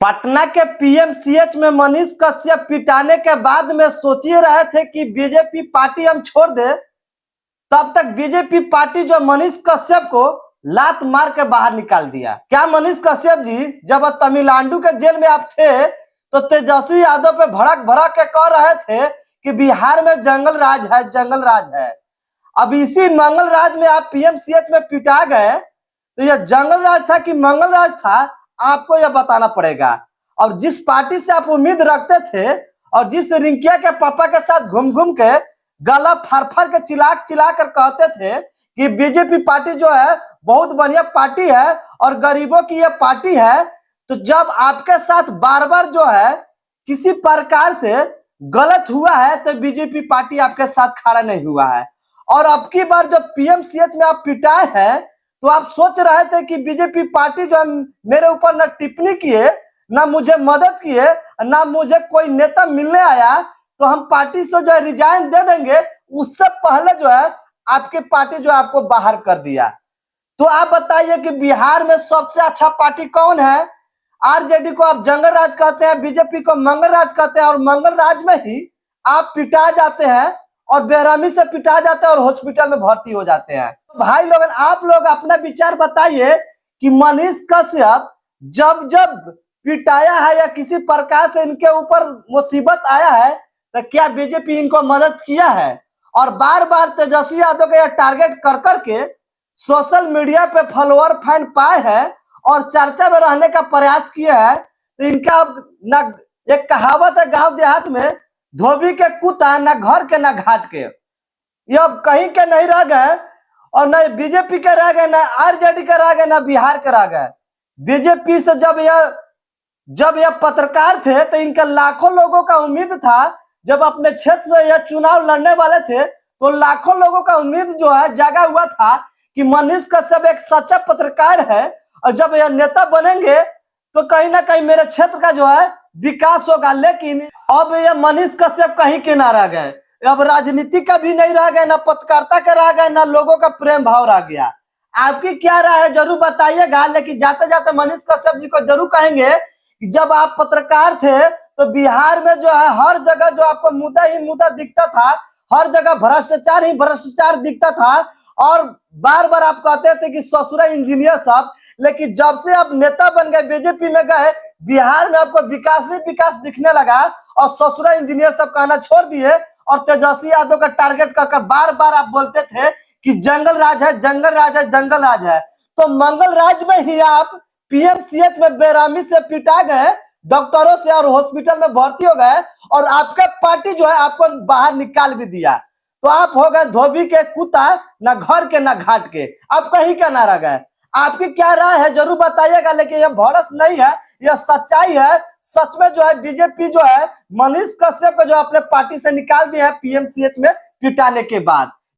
पटना के पीएमसीएच में मनीष कश्यप पिटाने के बाद में सोच ही रहे थे कि बीजेपी पार्टी हम छोड़ दे। तब तक बीजेपी पार्टी जो मनीष कश्यप को लात मार के बाहर निकाल दिया। क्या मनीष कश्यप जी जब तमिलनाडु के जेल में आप थे तो तेजस्वी यादव पे भड़क भड़क के कह रहे थे कि बिहार में जंगल राज है, जंगल राज है। अब इसी मंगल राज में आप पीएमसीएच में पिटा गए तो यह जंगल राज था कि मंगल राज था, आपको यह बताना पड़ेगा। और जिस पार्टी से आप उम्मीद रखते थे और जिस रिंकिया के पापा के साथ घूम घूम के गला फाड़ फाड़ के चिल्ला कर कहते थे कि बीजेपी पार्टी जो है बहुत बढ़िया पार्टी है और गरीबों की यह पार्टी है, तो जब आपके साथ बार बार जो है किसी प्रकार से गलत हुआ है तो बीजेपी पार्टी आपके साथ खड़ा नहीं हुआ है। और अब की बार जब पीएमसीएच में आप पिटाए हैं तो आप सोच रहे थे कि बीजेपी पार्टी जो है मेरे ऊपर न टिप्पणी किए, ना मुझे मदद किए, ना मुझे कोई नेता मिलने आया तो हम पार्टी से जो है रिजाइन दे देंगे। उससे पहले जो है आपकी पार्टी जो है आपको बाहर कर दिया। तो आप बताइए कि बिहार में सबसे अच्छा पार्टी कौन है? आरजेडी को आप जंगल राज कहते हैं, बीजेपी को मंगल राज कहते हैं, और मंगल राज में ही आप पिटा जाते हैं और बेरहमी से पिटा जाते हैं और हॉस्पिटल में भर्ती हो जाते हैं। तो भाई लोग, आप लोग अपना विचार बताइए कि मनीष कश्यप जब जब पिटाया है या किसी प्रकार से इनके ऊपर मुसीबत आया है तो क्या बीजेपी इनको मदद किया है? और बार बार तेजस्वी यादव का यह टारगेट कर करके सोशल मीडिया पे फॉलोअर फैन पाए हैं और चर्चा में रहने का प्रयास किए हैं। तो इनका ना एक कहावत है गांव देहात में, धोबी के कुत्ता ना घर के ना घाट के। ये अब कहीं के नहीं रह गए और न बीजेपी के रह गए, ना आरजेडी के रह गए, ना बिहार के रह गए। बीजेपी से जब यह पत्रकार थे तो इनका लाखों लोगों का उम्मीद था। जब अपने क्षेत्र से यह चुनाव लड़ने वाले थे तो लाखों लोगों का उम्मीद जो है जागा हुआ था कि मनीष कश्यप एक सच्चा पत्रकार है और जब यह नेता बनेंगे तो कहीं ना कहीं मेरे क्षेत्र का जो है विकास होगा। लेकिन अब यह मनीष कश्यप कहीं के ना रह गए, अब राजनीति का भी नहीं रह गए, ना पत्रकारिता का रह गए, ना लोगों का प्रेम भाव रह गया। आपकी क्या राय है जरूर बताइएगा। लेकिन जाते जाते मनीष कश्यप जी को जरूर कहेंगे कि जब आप पत्रकार थे तो बिहार में जो है हर जगह जो आपको मुद्दा ही मुद्दा दिखता था, हर जगह भ्रष्टाचार ही भ्रष्टाचार दिखता था और बार बार आप कहते थे कि ससुरा इंजीनियर साहब। लेकिन जब से आप नेता बन गए, बीजेपी में गए, बिहार में आपको विकास ही विकास दिखने लगा और ससुरा इंजीनियर साहब कहना छोड़ दिए और तेजस्वी यादव का टारगेट कर बार बार आप बोलते थे कि जंगल राज है, जंगल राज है, जंगल राज है। तो मंगल राज में ही आप पीएमसीएच में बेरहमी से पिटा गए डॉक्टरों से और हॉस्पिटल में भर्ती हो गए और आपका पार्टी जो है आपको बाहर निकाल भी दिया। तो आप हो गए धोबी के कुत्ता, ना घर के ना घाट के, आप कहीं का ना रह गए। आपकी क्या राय है जरूर बताइएगा। लेकिन यह भड़स नहीं है, यह सच्चाई है। सच में जो है बीजेपी जो है मनीष कश्यप को जो अपने पार्टी से निकाल दिया है पीएमसीएच में पिटाने के बाद।